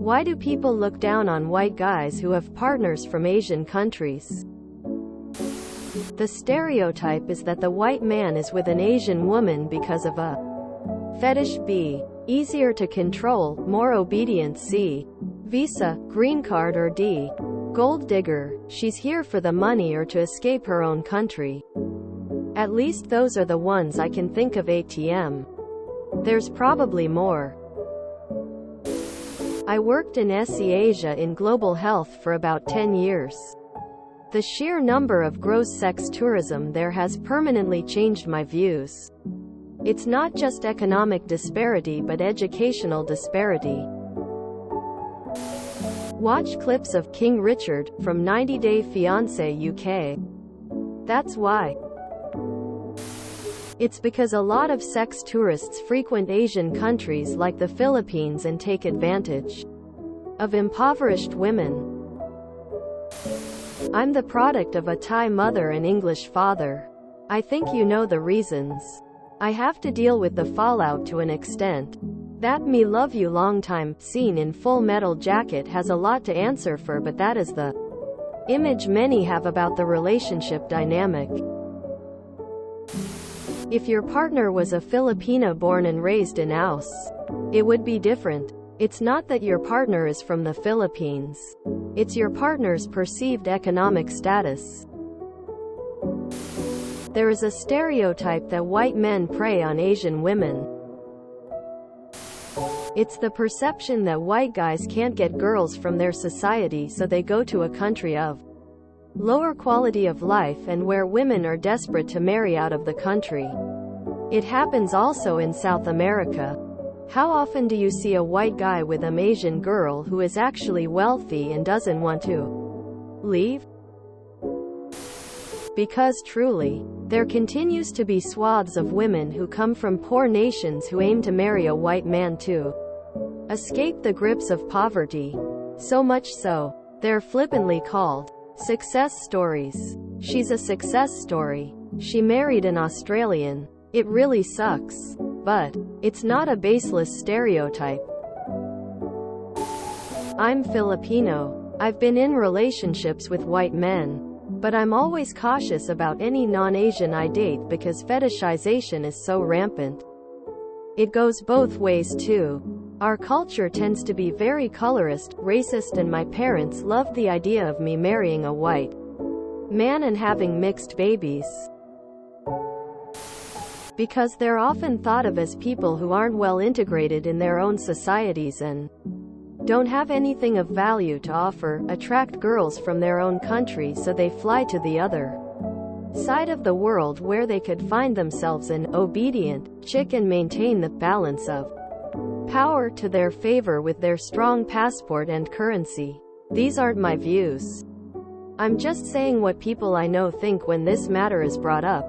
Why do people look down on white guys who have partners from Asian countries? The stereotype is that the white man is with an Asian woman because of a fetish. B. Easier to control, more obedient. C. Visa, green card. Or D. Gold digger, she's here for the money or to escape her own country. At least those are the ones I can think of. ATM. There's probably more. I worked in SE Asia in global health for about 10 years. The sheer number of gross sex tourism there has permanently changed my views. It's not just economic disparity but educational disparity. Watch clips of King Richard, from 90 Day Fiancé UK. That's why. It's because a lot of sex tourists frequent Asian countries like the Philippines and take advantage of impoverished women. I'm the product of a Thai mother and English father. I think you know the reasons. I have to deal with the fallout to an extent. That "me love you long time" scene in Full Metal Jacket has a lot to answer for, but that is the image many have about the relationship dynamic. If your partner was a Filipina born and raised in Aus, it would be different. It's not that your partner is from the Philippines. It's your partner's perceived economic status. There is a stereotype that white men prey on Asian women. It's the perception that white guys can't get girls from their society, so they go to a country of lower quality of life and where women are desperate to marry out of the country. It happens also in South America. How often do you see a white guy with an Asian girl who is actually wealthy and doesn't want to leave? Because truly, there continues to be swaths of women who come from poor nations who aim to marry a white man to escape the grips of poverty. So much so, they're flippantly called success stories. She's a success story. She married an Australian. It really sucks. But it's not a baseless stereotype. I'm Filipino. I've been in relationships with white men. But I'm always cautious about any non-Asian I date because fetishization is so rampant. It goes both ways too. Our culture tends to be very colorist, racist, and my parents loved the idea of me marrying a white man and having mixed babies. Because they're often thought of as people who aren't well integrated in their own societies and don't have anything of value to offer, attract girls from their own country, so they fly to the other side of the world where they could find themselves an obedient chick and maintain the balance of power to their favor with their strong passport and currency. These aren't my views. I'm just saying what people I know think when this matter is brought up.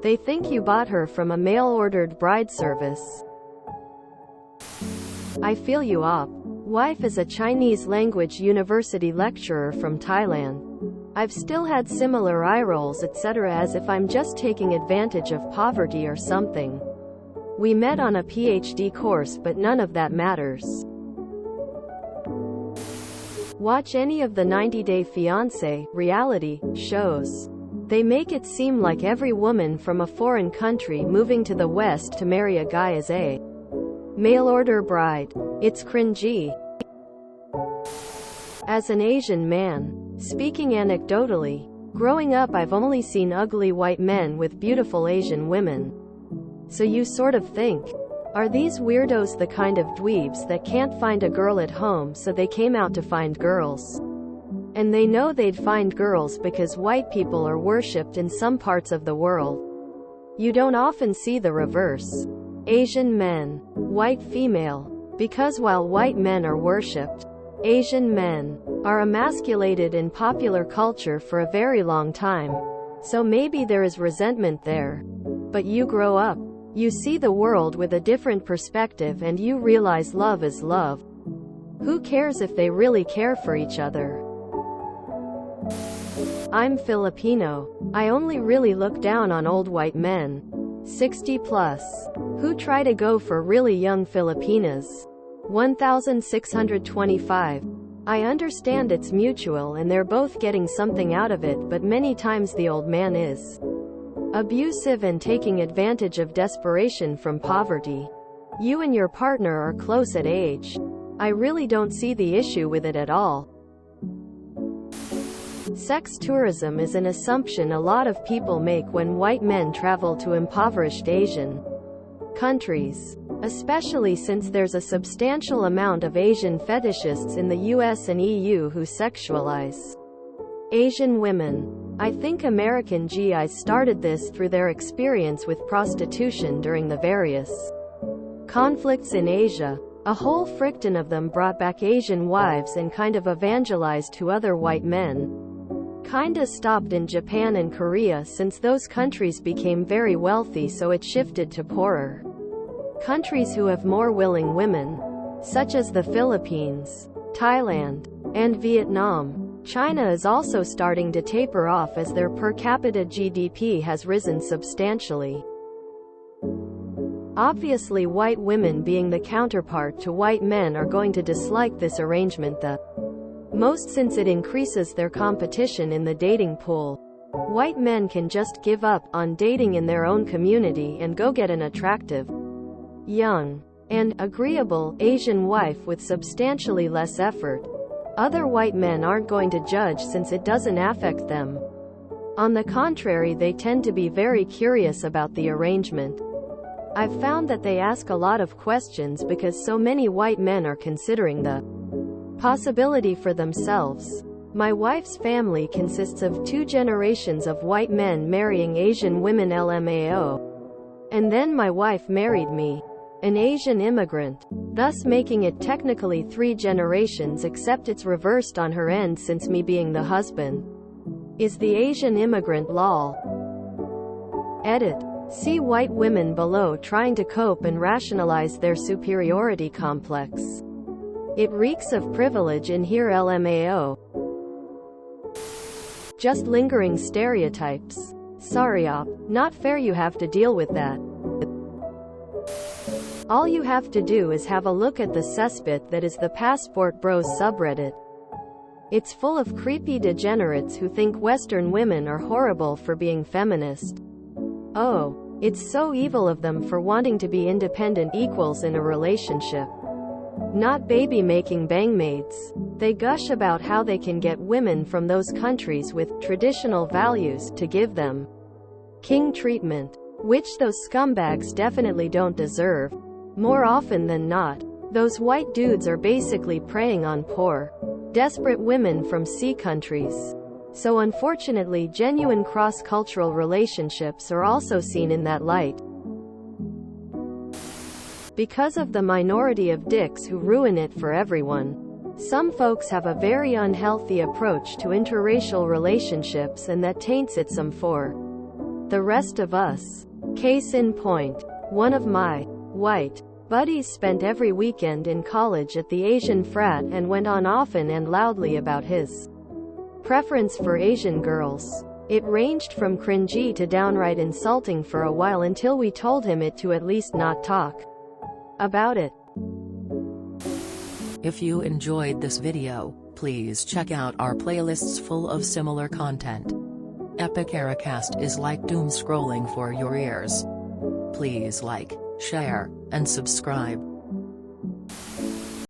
They think you bought her from a mail-ordered bride service. I feel you op. Wife is a Chinese language university lecturer from Thailand. I've still had similar eye rolls etc. as if I'm just taking advantage of poverty or something. We met on a PhD course but none of that matters. Watch any of the 90 Day Fiancé reality shows. They make it seem like every woman from a foreign country moving to the West to marry a guy is a mail-order bride. It's cringy. As an Asian man, speaking anecdotally, growing up I've only seen ugly white men with beautiful Asian women. So you sort of think, are these weirdos the kind of dweebs that can't find a girl at home so they came out to find girls? And they know they'd find girls because white people are worshipped in some parts of the world. You don't often see the reverse. Asian men, white female. Because while white men are worshipped, Asian men are emasculated in popular culture for a very long time. So maybe there is resentment there. But you grow up. You see the world with a different perspective and you realize love is love. Who cares if they really care for each other? I'm Filipino. I only really look down on old white men, 60 plus, who try to go for really young Filipinas. 1625. I understand it's mutual and they're both getting something out of it, but many times the old man is abusive and taking advantage of desperation from poverty. You and your partner are close at age. I really don't see the issue with it at all. Sex tourism is an assumption a lot of people make when white men travel to impoverished Asian countries, especially since there's a substantial amount of Asian fetishists in the US and EU who sexualize Asian women. I think American GIs started this through their experience with prostitution during the various conflicts in Asia. A whole frickin' of them brought back Asian wives and kind of evangelized to other white men. Kinda stopped in Japan and Korea since those countries became very wealthy, so it shifted to poorer countries who have more willing women, such as the Philippines, Thailand, and Vietnam. China is also starting to taper off as their per capita GDP has risen substantially. Obviously, white women, being the counterpart to white men, are going to dislike this arrangement the most since it increases their competition in the dating pool. White men can just give up on dating in their own community and go get an attractive, young, and agreeable Asian wife with substantially less effort. Other white men aren't going to judge since it doesn't affect them. On the contrary, they tend to be very curious about the arrangement. I've found that they ask a lot of questions because so many white men are considering the possibility for themselves. My wife's family consists of 2 generations of white men marrying Asian women LMAO. And then my wife married me, an Asian immigrant, thus making it technically 3 generations, except it's reversed on her end since me being the husband is the Asian immigrant. Lol. Edit. See white women below trying to cope and rationalize their superiority complex. It reeks of privilege in here. LMAO. Just lingering stereotypes. Sorry op, not fair, you have to deal with that. All you have to do is have a look at the cesspit that is the Passport Bros subreddit. It's full of creepy degenerates who think Western women are horrible for being feminist. Oh, it's so evil of them for wanting to be independent equals in a relationship, not baby-making bangmaids. They gush about how they can get women from those countries with traditional values to give them king treatment, which those scumbags definitely don't deserve. More often than not, those white dudes are basically preying on poor, desperate women from C countries. So unfortunately, genuine cross-cultural relationships are also seen in that light. Because of the minority of dicks who ruin it for everyone. Some folks have a very unhealthy approach to interracial relationships, and that taints it some for the rest of us. Case in point, one of my white buddies spent every weekend in college at the Asian frat and went on often and loudly about his preference for Asian girls. It ranged from cringy to downright insulting for a while until we told him to at least not talk about it. If you enjoyed this video, please check out our playlists full of similar content. TooAfraidToAsk is like doom scrolling for your ears. Please like, share, and subscribe.